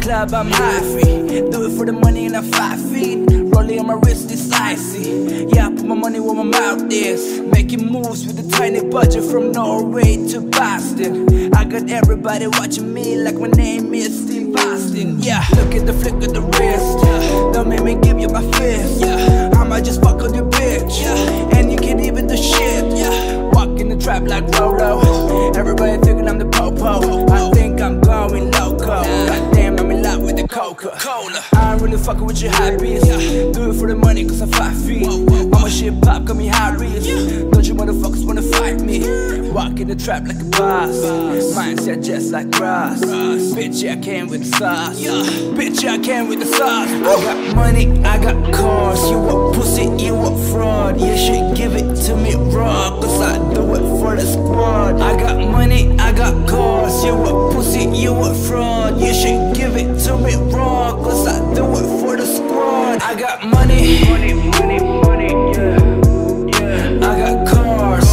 club, I'm happy. Do it for the money and I'm 5 feet. Rolling on my wrist, it's icy. Yeah, I put my money where my mouth is. Making moves with a tiny budget from Norway to Boston. I got everybody watching me like my name is Steve Boston. Yeah, look at the flick of the wrist. Don't make me give you my fist. I might just fuck on your bitch. And you can't even do shit. Walk in the trap like Roro. Everybody thinking I'm the popo. I think I'm going loco. Goddamn, I'm in love with the Coca-Cola. I ain't really fucking with your hobbies. Do it for the money cause I'm 5 feet. All my shit pop, got me high risk. Don't you motherfuckers wanna fight me? Walk in the trap like a boss. Mindset just like grass. Bitch, I came with the sauce. Bitch, I came with the sauce. I got money, I got cars. You a pussy, you a fraud. You should give it to me raw, cause I do it for the squad. I got money, I got cars. You a pussy, you a fraud. You should give it to me raw, cause I do it for the squad. I got money, money, money, money, yeah. I got cars.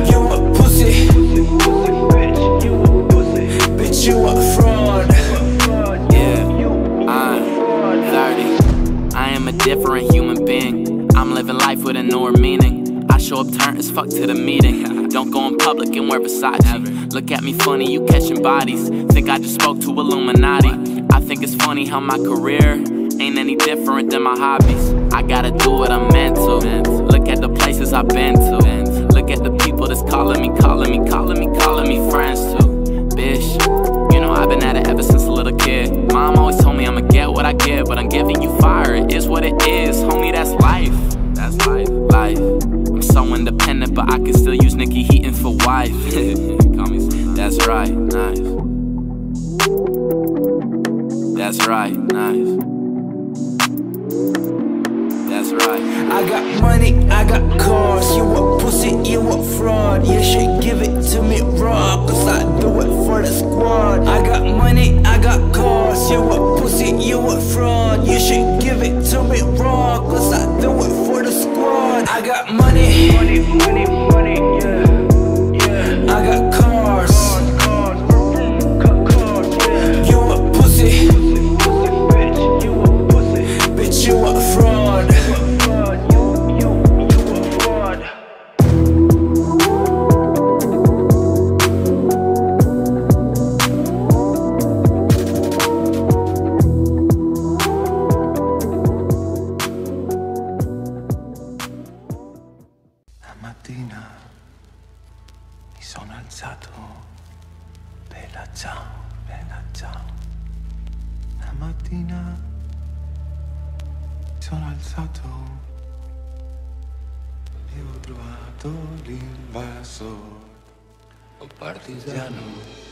You a pussy, bitch, you a pussy. Bitch, you a fraud. Yeah, I'm 30. I am a different human being. I'm living life with a newer meaning. I show up turned as fuck to the meeting. Don't go in public and wear Versace. Look at me funny, you catching bodies. Think I just spoke to Illuminati. I think it's funny how my career ain't any different than my hobbies. I gotta do what I'm meant to. Look at the places I've been to. Look at the people that's calling me friends too. Bitch, you know I've been at it ever since a little kid. Mom always told me I'ma get what I get, but I'm giving you fire. It is what it is, homie, that's life. That's life, life. I'm so independent, but I can still use Nikki Heaton for wife. Call me Sena. That's right, nice. That's right, nice. That's right. I got money, I got cars. You a pussy, you a fraud. You should give it to me raw, cause I do it for the squad. I got money, I got cars. You a pussy, you a fraud. You should give it to me raw, cause I do it for the squad. I got money, money, money, money, yeah. I got cars. You a pussy, bitch, you a pussy. Bitch, you a fraud. Sono alzato, bella ciao, bella ciao. La mattina sono alzato e ho trovato l'invasor, o partigiano.